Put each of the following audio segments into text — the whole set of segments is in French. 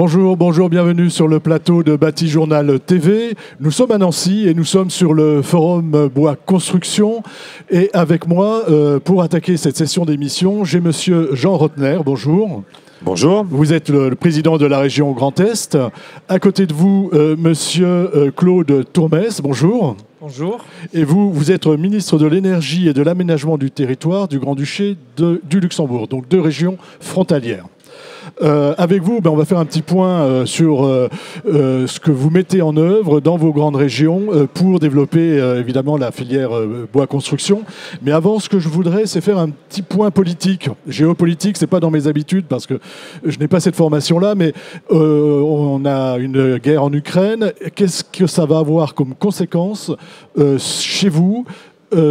Bonjour, bonjour, bienvenue sur le plateau de Bâti Journal TV. Nous sommes à Nancy et nous sommes sur le forum Bois Construction. Et avec moi, pour attaquer cette session d'émission, j'ai monsieur Jean Rotner. Bonjour. Bonjour. Vous êtes le président de la région Grand Est. À côté de vous, monsieur Claude Tourmès. Bonjour. Bonjour. Et vous êtes ministre de l'Énergie et de l'Aménagement du Territoire du Grand-Duché du Luxembourg, donc deux régions frontalières. Avec vous, on va faire un petit point sur ce que vous mettez en œuvre dans vos grandes régions pour développer évidemment la filière bois construction. Mais avant, ce que je voudrais, c'est faire un petit point politique. Géopolitique, c'est pas dans mes habitudes parce que je n'ai pas cette formation-là, mais on a une guerre en Ukraine. Qu'est-ce que ça va avoir comme conséquence chez vous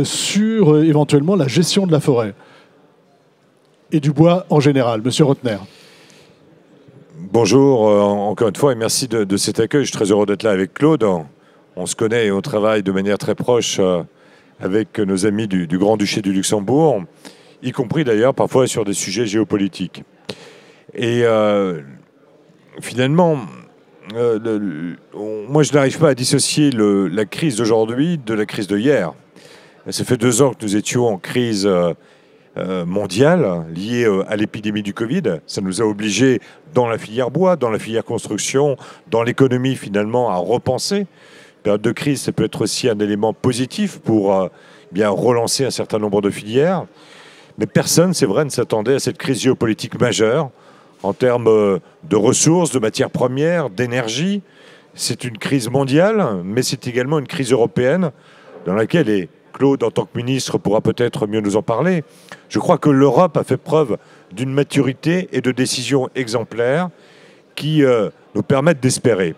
sur éventuellement la gestion de la forêt et du bois en général, monsieur Rotner? Bonjour encore une fois et merci de cet accueil. Je suis très heureux d'être là avec Claude. On se connaît et on travaille de manière très proche avec nos amis du Grand-Duché du Luxembourg, y compris d'ailleurs parfois sur des sujets géopolitiques. Et finalement, moi je n'arrive pas à dissocier la crise d'aujourd'hui de la crise de hier. Ça fait 2 ans que nous étions en crise mondiale liée à l'épidémie du Covid. Ça nous a obligés dans la filière bois, dans la filière construction, dans l'économie finalement à repenser. Une période de crise, ça peut être aussi un élément positif pour bien relancer un certain nombre de filières. Mais personne, c'est vrai, ne s'attendait à cette crise géopolitique majeure en termes de ressources, de matières premières, d'énergie. C'est une crise mondiale, mais c'est également une crise européenne dans laquelle Claude, en tant que ministre, pourra peut-être mieux nous en parler. Je crois que l'Europe a fait preuve d'une maturité et de décisions exemplaires qui nous permettent d'espérer.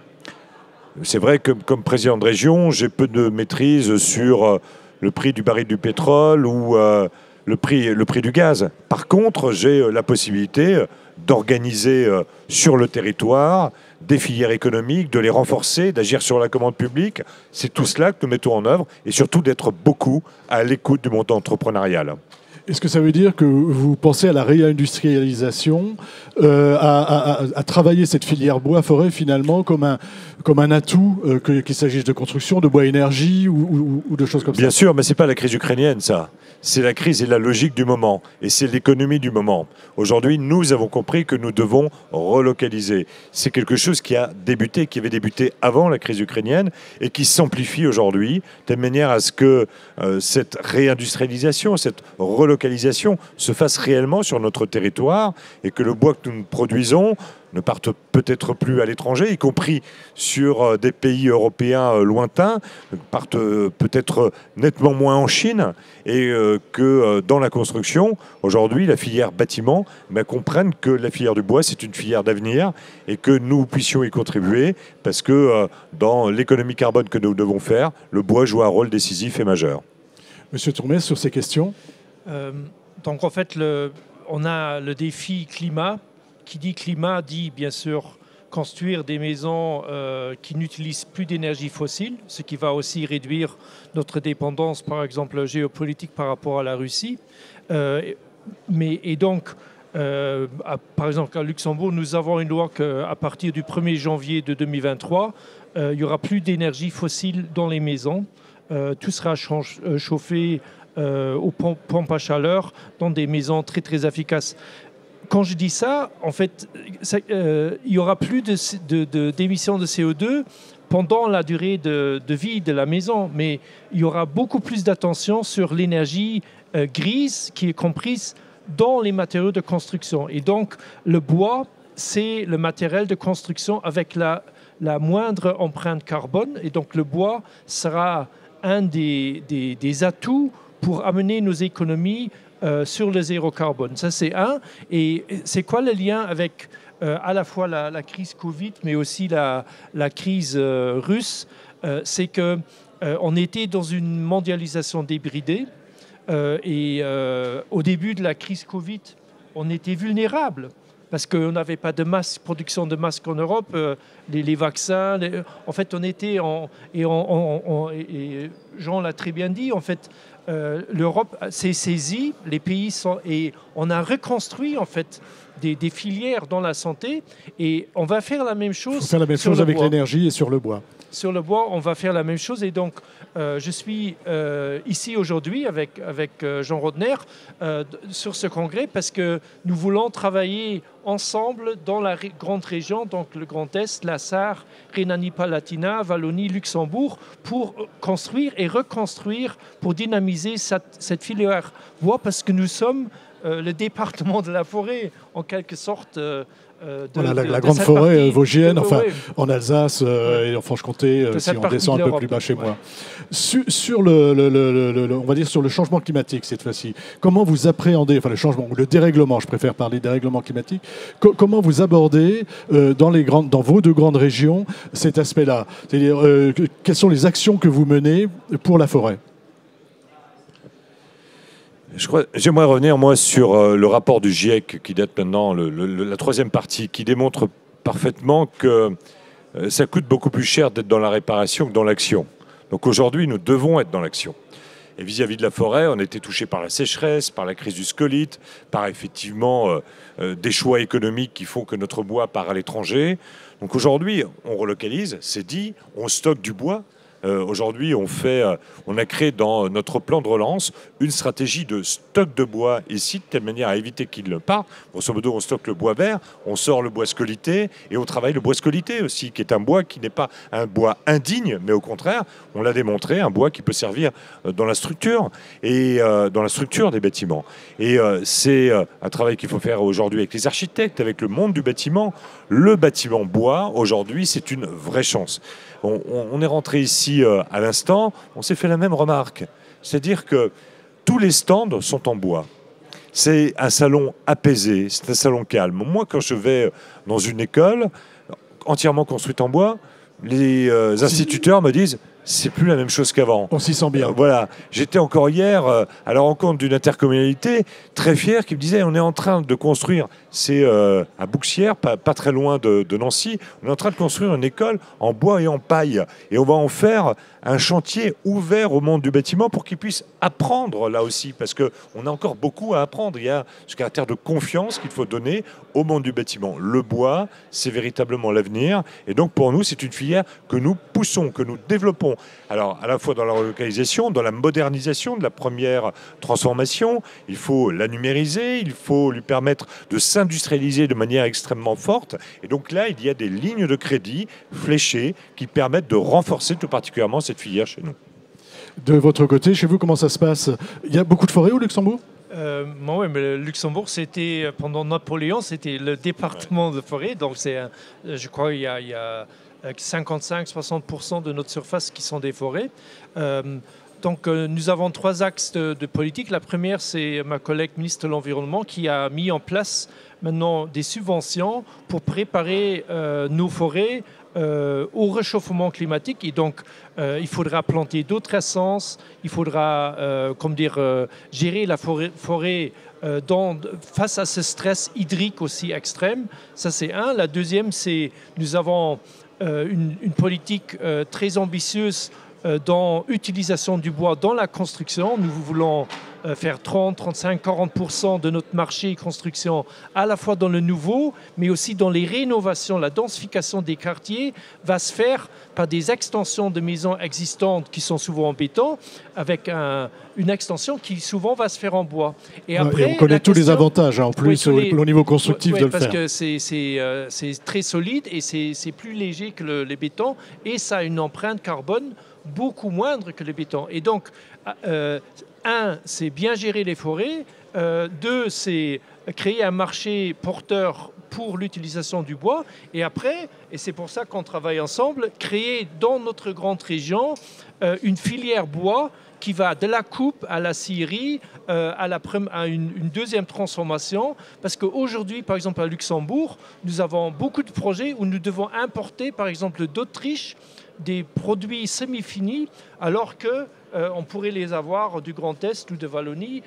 C'est vrai que, comme président de région, j'ai peu de maîtrise sur le prix du baril du pétrole ou le prix du gaz. Par contre, j'ai la possibilité d'organiser sur le territoire des filières économiques, de les renforcer, d'agir sur la commande publique. C'est tout cela que nous mettons en œuvre et surtout d'être beaucoup à l'écoute du monde entrepreneurial. Est-ce que ça veut dire que vous pensez à la réindustrialisation, à travailler cette filière bois-forêt finalement comme un atout, qu'il s'agisse de construction, de bois-énergie ou de choses comme ça? Bien sûr, mais ce n'est pas la crise ukrainienne, ça. C'est la crise et la logique du moment. Et c'est l'économie du moment. Aujourd'hui, nous avons compris que nous devons relocaliser. C'est quelque chose qui avait débuté avant la crise ukrainienne et qui s'amplifie aujourd'hui, de telle manière à ce que cette réindustrialisation, cette relocalisation se fasse réellement sur notre territoire et que le bois que nous produisons ne partent peut-être plus à l'étranger, y compris sur des pays européens lointains, partent peut-être nettement moins en Chine, et que dans la construction, aujourd'hui, la filière bâtiment comprenne que la filière du bois, c'est une filière d'avenir, et que nous puissions y contribuer, parce que dans l'économie carbone que nous devons faire, le bois joue un rôle décisif et majeur. Monsieur Tourmès, sur ces questions. Donc en fait, on a le défi climat. Qui dit climat dit bien sûr construire des maisons qui n'utilisent plus d'énergie fossile, ce qui va aussi réduire notre dépendance, par exemple géopolitique par rapport à la Russie. Par exemple, à Luxembourg, nous avons une loi qu'à partir du 1er janvier de 2023, il n'y aura plus d'énergie fossile dans les maisons. Tout sera chauffé aux pompes à chaleur dans des maisons très très efficaces. Quand je dis ça, en fait, il n'y aura plus d'émissions de CO2 pendant la durée de vie de la maison, mais il y aura beaucoup plus d'attention sur l'énergie grise qui est comprise dans les matériaux de construction. Et donc, le bois, c'est le matériel de construction avec la moindre empreinte carbone. Et donc, le bois sera un des atouts pour amener nos économies sur le zéro carbone. Ça, c'est un. Et c'est quoi le lien avec à la fois la crise Covid, mais aussi la crise russe? C'est qu'on était dans une mondialisation débridée. Au début de la crise Covid, on était vulnérable parce qu'on n'avait pas de production de masques en Europe, les vaccins. En fait, on était et Jean l'a très bien dit, en fait, l'Europe s'est saisie, les pays et on a reconstruit en fait des filières dans la santé. Et on va faire la même chose. Il faut faire la même chose avec l'énergie et sur le bois. Sur le bois, on va faire la même chose. Et donc, je suis ici aujourd'hui avec Jean Rodner sur ce congrès parce que nous voulons travailler ensemble dans la grande région, donc le Grand Est, la Sarre, Rhénanie-Palatinat, Wallonie, Luxembourg, pour construire et reconstruire, pour dynamiser cette filière bois parce que nous sommes le département de la forêt, en quelque sorte. La grande forêt vosgienne, enfin en Alsace et en Franche-Comté, si on descend un peu plus bas chez moi. Sur on va dire sur le changement climatique cette fois-ci, comment vous appréhendez, enfin le changement ou le dérèglement, je préfère parler dérèglement climatique, comment vous abordez dans vos deux grandes régions cet aspect-là? C'est-à-dire, quelles sont les actions que vous menez pour la forêt? J'aimerais revenir, moi, sur le rapport du GIEC, qui date maintenant, la troisième partie, qui démontre parfaitement que ça coûte beaucoup plus cher d'être dans la réparation que dans l'action. Donc aujourd'hui, nous devons être dans l'action. Et vis-à-vis de la forêt, on a été touché par la sécheresse, par la crise du scolyte, par effectivement des choix économiques qui font que notre bois part à l'étranger. Donc aujourd'hui, on relocalise, c'est dit, on stocke du bois. Aujourd'hui, on a créé dans notre plan de relance une stratégie de stock de bois ici, de telle manière à éviter qu'il ne parte. Grosso modo, on stocke le bois vert, on sort le bois scolité et on travaille le bois scolité aussi, qui est un bois qui n'est pas un bois indigne, mais au contraire, on l'a démontré, un bois qui peut servir dans la structure et dans la structure des bâtiments. Et c'est un travail qu'il faut faire aujourd'hui avec les architectes, avec le monde du bâtiment. Le bâtiment bois, aujourd'hui, c'est une vraie chance. On est rentré ici à l'instant, on s'est fait la même remarque. C'est-à-dire que tous les stands sont en bois. C'est un salon apaisé, c'est un salon calme. Moi, quand je vais dans une école entièrement construite en bois, les instituteurs me disent « c'est plus la même chose qu'avant ». On s'y sent bien. Voilà. J'étais encore hier à la rencontre d'une intercommunalité très fière qui me disait « on est en train de construire ». C'est à Bouxières, pas très loin de Nancy. On est en train de construire une école en bois et en paille. Et on va en faire un chantier ouvert au monde du bâtiment pour qu'ils puissent apprendre là aussi. Parce qu'on a encore beaucoup à apprendre. Il y a ce caractère de confiance qu'il faut donner au monde du bâtiment. Le bois, c'est véritablement l'avenir. Et donc pour nous, c'est une filière que nous poussons, que nous développons. Alors à la fois dans la relocalisation, dans la modernisation de la première transformation, il faut la numériser, il faut lui permettre de s'industrialiser de manière extrêmement forte. Et donc là, il y a des lignes de crédit fléchées qui permettent de renforcer tout particulièrement cette filière chez nous. De votre côté, chez vous, comment ça se passe? Il y a beaucoup de forêts au Luxembourg? Oui, mais le Luxembourg, c'était, pendant Napoléon, c'était le département de forêt. Donc je crois qu'il y a 55-60% de notre surface qui sont des forêts. Donc, nous avons trois axes de politique. La première, c'est ma collègue ministre de l'Environnement qui a mis en place maintenant des subventions pour préparer nos forêts au réchauffement climatique. Et donc, il faudra planter d'autres essences, il faudra gérer la forêt face à ce stress hydrique aussi extrême. Ça, c'est un. La deuxième, c'est nous avons une politique très ambitieuse dans l'utilisation du bois dans la construction. Nous voulons faire 30, 35, 40% de notre marché construction à la fois dans le nouveau, mais aussi dans les rénovations. La densification des quartiers va se faire par des extensions de maisons existantes qui sont souvent en béton, avec une extension qui souvent va se faire en bois. Et après, on connaît tous les avantages, en plus, au niveau constructif de le faire. Parce que c'est très solide et c'est plus léger que les bétons, et ça a une empreinte carbone beaucoup moindre que le béton. Et donc, un, c'est bien gérer les forêts. Deux, c'est créer un marché porteur pour l'utilisation du bois. Et après, et c'est pour ça qu'on travaille ensemble, créer dans notre grande région une filière bois qui va de la coupe à la scierie, à une deuxième transformation. Parce qu'aujourd'hui, par exemple, à Luxembourg, nous avons beaucoup de projets où nous devons importer, par exemple, d'Autriche, des produits semi-finis, alors qu'on pourrait les avoir du Grand Est ou de Wallonie.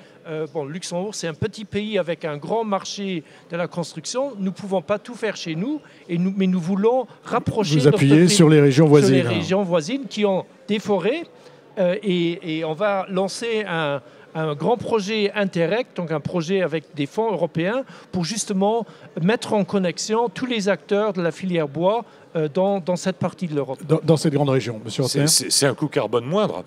Luxembourg, c'est un petit pays avec un grand marché de la construction. Nous ne pouvons pas tout faire chez nous, mais nous voulons rapprocher... Vous appuyez sur les régions voisines. Sur les régions voisines qui ont des forêts. Et on va lancer un grand projet Interreg, donc un projet avec des fonds européens, pour justement mettre en connexion tous les acteurs de la filière bois dans cette partie de l'Europe. Dans cette grande région, monsieur Anter. C'est un coût carbone moindre.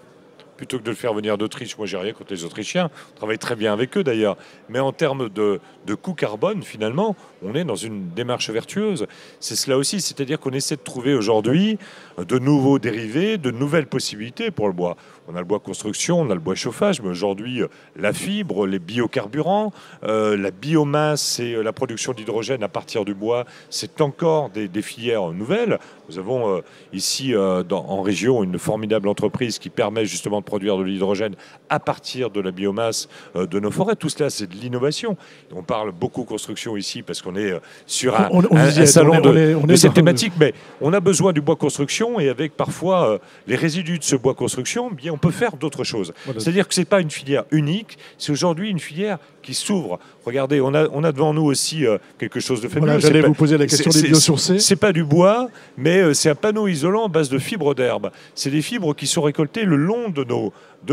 Plutôt que de le faire venir d'Autriche, moi j'ai rien contre les Autrichiens, on travaille très bien avec eux d'ailleurs, mais en termes de coût carbone, finalement, on est dans une démarche vertueuse. C'est cela aussi, c'est-à-dire qu'on essaie de trouver aujourd'hui de nouveaux dérivés, de nouvelles possibilités pour le bois. On a le bois construction, on a le bois chauffage, mais aujourd'hui, la fibre, les biocarburants, la biomasse et la production d'hydrogène à partir du bois, c'est encore des filières nouvelles. Nous avons ici en région une formidable entreprise qui permet justement de produire de l'hydrogène à partir de la biomasse de nos forêts. Tout cela, c'est de l'innovation. On parle beaucoup construction ici parce qu'on est sur un salon de cette thématique, mais on a besoin du bois construction et avec parfois les résidus de ce bois construction, bien, on peut faire d'autres choses. Voilà. C'est-à-dire que ce n'est pas une filière unique, c'est aujourd'hui une filière qui s'ouvre. Regardez, on a devant nous aussi quelque chose de fabuleux. Voilà, j'allais vous poser la question des biosourcés. C'est pas du bois, mais c'est un panneau isolant à base de fibres d'herbe. C'est des fibres qui sont récoltées le long de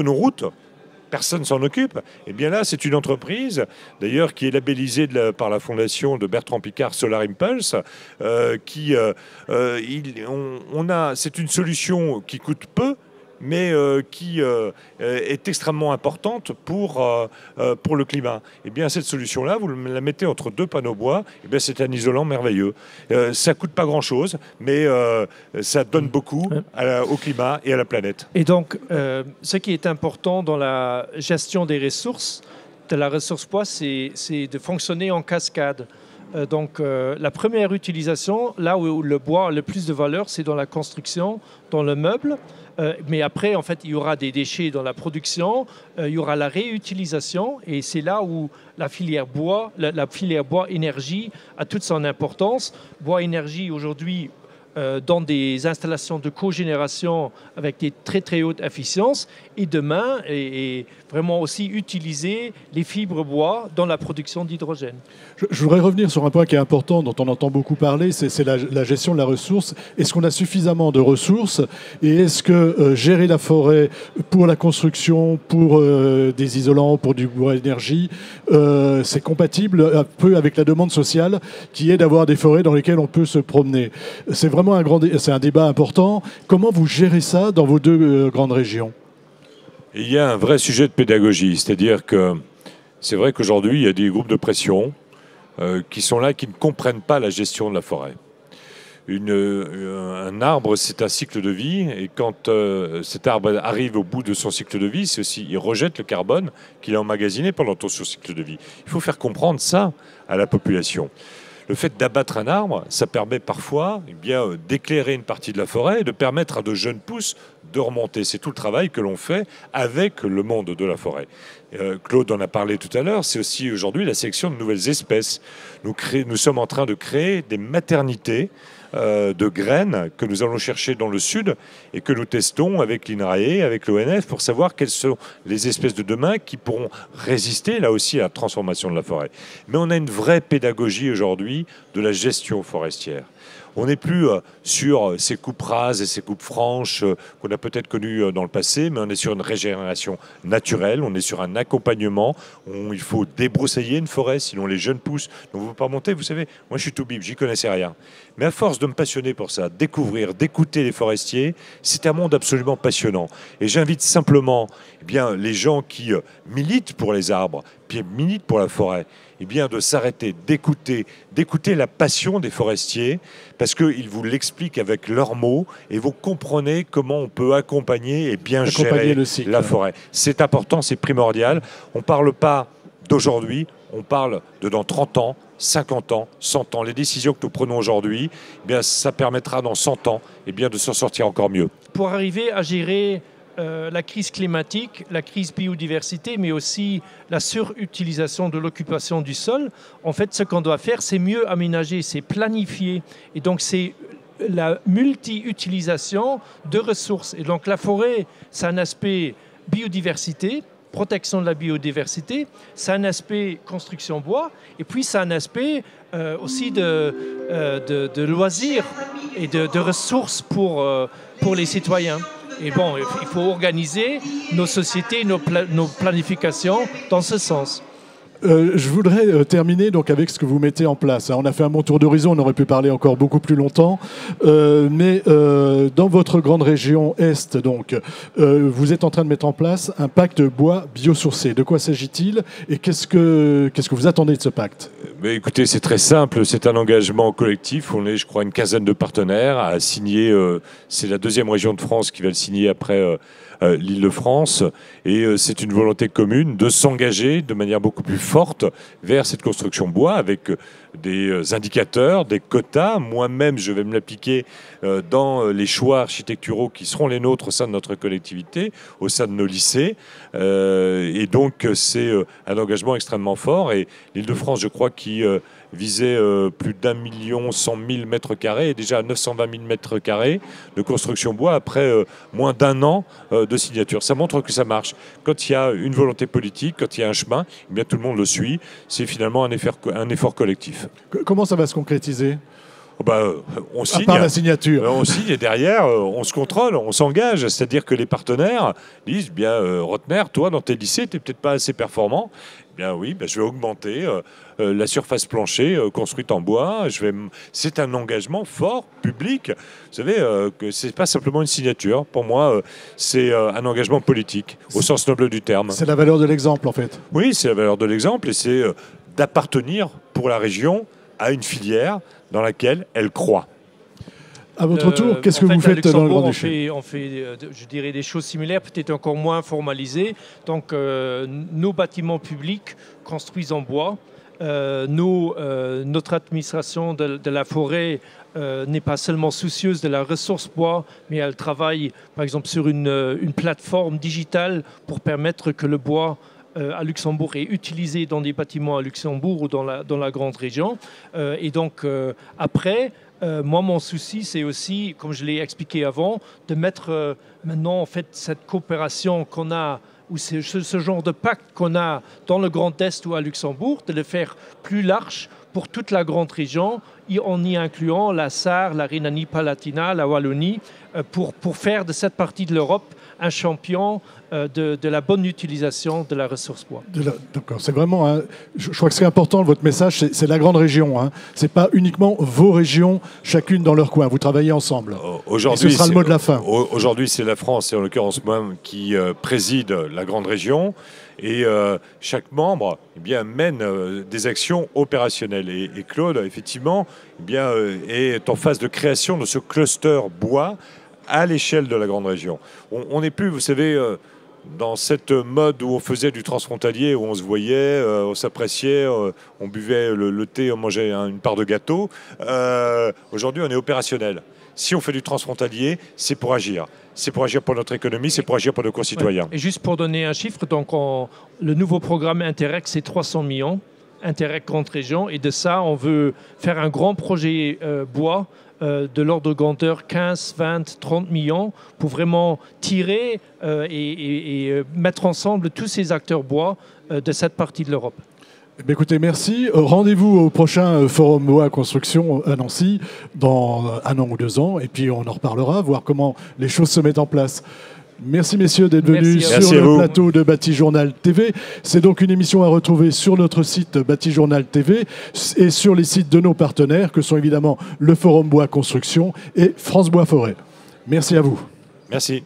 nos routes. Personne ne s'en occupe. Et bien là, c'est une entreprise, d'ailleurs, qui est labellisée par la fondation de Bertrand Piccard Solar Impulse, c'est une solution qui coûte peu, mais qui est extrêmement importante pour le climat. Et bien cette solution-là, vous la mettez entre deux panneaux bois, et bien c'est un isolant merveilleux. Ça ne coûte pas grand-chose, mais ça donne beaucoup au climat et à la planète. Et donc, ce qui est important dans la gestion des ressources, de la ressource bois, c'est de fonctionner en cascade. Donc, la première utilisation, là où le bois a le plus de valeur, c'est dans la construction, dans le meuble. Mais après, en fait, il y aura des déchets dans la production, il y aura la réutilisation, et c'est là où la filière bois énergie a toute son importance. Bois énergie aujourd'hui, dans des installations de cogénération avec des très très hautes efficiences, et demain, et vraiment aussi utiliser les fibres bois dans la production d'hydrogène. Je voudrais revenir sur un point qui est important, dont on entend beaucoup parler, c'est la gestion de la ressource. Est-ce qu'on a suffisamment de ressources et est-ce que gérer la forêt pour la construction, pour des isolants, pour du bois énergie, c'est compatible un peu avec la demande sociale qui est d'avoir des forêts dans lesquelles on peut se promener. C'est vraiment un débat important. Comment vous gérez ça dans vos deux grandes régions ? Il y a un vrai sujet de pédagogie, c'est-à-dire que c'est vrai qu'aujourd'hui, il y a des groupes de pression qui sont là, qui ne comprennent pas la gestion de la forêt. Un arbre, c'est un cycle de vie, et quand cet arbre arrive au bout de son cycle de vie, c'est aussi, il rejette le carbone qu'il a emmagasiné pendant tout son cycle de vie. Il faut faire comprendre ça à la population. Le fait d'abattre un arbre, ça permet parfois d'éclairer une partie de la forêt et de permettre à de jeunes pousses de remonter. C'est tout le travail que l'on fait avec le monde de la forêt. Claude en a parlé tout à l'heure, c'est aussi aujourd'hui la sélection de nouvelles espèces. Nous sommes en train de créer des maternités de graines que nous allons chercher dans le sud et que nous testons avec l'INRAE, avec l'ONF, pour savoir quelles sont les espèces de demain qui pourront résister là aussi à la transformation de la forêt. Mais on a une vraie pédagogie aujourd'hui de la gestion forestière. On n'est plus sur ces coupes rases et ces coupes franches qu'on a peut-être connues dans le passé, mais on est sur une régénération naturelle, on est sur un accompagnement. Il faut débroussailler une forêt, sinon les jeunes pousses ne vont pas monter. Vous savez, moi je suis tout bib, j'y connaissais rien. Mais à force de me passionner pour ça, découvrir, d'écouter les forestiers, c'est un monde absolument passionnant. Et j'invite simplement les gens qui militent pour les arbres, puis militent pour la forêt, de s'arrêter, d'écouter la passion des forestiers, parce qu'ils vous l'expliquent avec leurs mots, et vous comprenez comment on peut accompagner et bien gérer la forêt. C'est important, c'est primordial. On ne parle pas d'aujourd'hui, on parle de dans 30 ans, 50 ans, 100 ans. Les décisions que nous prenons aujourd'hui, ça permettra dans 100 ans de s'en sortir encore mieux. Pour arriver à gérer la crise climatique, la crise biodiversité, mais aussi la surutilisation de l'occupation du sol, en fait, ce qu'on doit faire, c'est mieux aménager, c'est planifier. Et donc, c'est la multi-utilisation de ressources. Et donc, la forêt, c'est un aspect biodiversité, protection de la biodiversité, c'est un aspect construction bois, et puis c'est un aspect aussi de loisirs et de ressources pour les citoyens. Et bon, il faut organiser nos sociétés, nos planifications dans ce sens. Je voudrais terminer donc avec ce que vous mettez en place. On a fait un bon tour d'horizon, on aurait pu parler encore beaucoup plus longtemps. Mais dans votre grande région Est, donc, vous êtes en train de mettre en place un pacte bois biosourcé. De quoi s'agit-il et qu'est-ce que vous attendez de ce pacte ? Mais écoutez, c'est très simple. C'est un engagement collectif. On est, je crois, une quinzaine de partenaires à signer. C'est la deuxième région de France qui va le signer après l'Île-de-France. Et c'est une volonté commune de s'engager de manière beaucoup plus forte vers cette construction bois avec des indicateurs, des quotas. Moi-même, je vais me l'appliquer dans les choix architecturaux qui seront les nôtres au sein de notre collectivité, au sein de nos lycées. Et donc, c'est un engagement extrêmement fort. Et l'Île-de-France, je crois, qui visait plus d'1,1 million m² et déjà 920 000 m² de construction bois après moins d'un an de signature. Ça montre que ça marche. Quand il y a une volonté politique, quand il y a un chemin, eh bien, tout le monde le suit. C'est finalement un effort collectif. Comment ça va se concrétiser ? On signe. À part la signature. On signe et derrière, on se contrôle, on s'engage. C'est-à-dire que les partenaires disent, Rotner, toi, dans tes lycées, tu n'es peut-être pas assez performant. Oui, je vais augmenter la surface plancher construite en bois. C'est un engagement fort, public. Vous savez que ce n'est pas simplement une signature. Pour moi, c'est un engagement politique, au sens noble du terme. C'est la valeur de l'exemple, en fait. Oui, c'est la valeur de l'exemple et c'est d'appartenir pour la région à une filière dans laquelle elle croit. À votre tour, qu'est-ce que vous faites dans le Grand-Duché ? On fait, je dirais, des choses similaires, peut-être encore moins formalisées. Donc, nos bâtiments publics construits en bois. Notre administration de la forêt n'est pas seulement soucieuse de la ressource bois, mais elle travaille, par exemple, sur une plateforme digitale pour permettre que le bois à Luxembourg est utilisé dans des bâtiments à Luxembourg ou dans la grande région. Et donc, après, moi, mon souci, c'est aussi, comme je l'ai expliqué avant, de mettre maintenant, en fait, cette coopération qu'on a, ou ce genre de pacte qu'on a dans le Grand Est ou à Luxembourg, de le faire plus large pour toute la grande région, en y incluant la Sarre, la Rhénanie-Palatinat, la Wallonie, pour faire de cette partie de l'Europe un champion de la bonne utilisation de la ressource bois. D'accord, c'est vraiment, je crois que ce qui est important, votre message, c'est la grande région. Ce n'est pas uniquement vos régions, chacune dans leur coin. Vous travaillez ensemble. Aujourd'hui, ce sera le mot de la fin. Aujourd'hui, c'est la France, et en l'occurrence moi, qui préside la grande région. Et chaque membre mène des actions opérationnelles. Et Claude, effectivement, est en phase de création de ce cluster bois à l'échelle de la grande région. On n'est plus, vous savez, dans cette mode où on faisait du transfrontalier, où on se voyait, on s'appréciait, on buvait le thé, on mangeait une part de gâteau. Aujourd'hui, on est opérationnel. Si on fait du transfrontalier, c'est pour agir. C'est pour agir pour notre économie, c'est pour agir pour nos concitoyens. Ouais. Et juste pour donner un chiffre, donc le nouveau programme Interreg, c'est 300 millions, Interreg Grande Région, et de ça, on veut faire un grand projet bois de l'ordre de grandeur 15, 20, 30 millions pour vraiment tirer et mettre ensemble tous ces acteurs bois de cette partie de l'Europe. Écoutez, merci. Rendez-vous au prochain Forum Bois Construction à Nancy dans 1 an ou 2 ans, et puis on en reparlera, voir comment les choses se mettent en place. Merci messieurs d'être venus sur le plateau de Bâti Journal TV. C'est donc une émission à retrouver sur notre site Bâti Journal TV et sur les sites de nos partenaires que sont évidemment le Forum Bois Construction et France Bois Forêt. Merci à vous. Merci.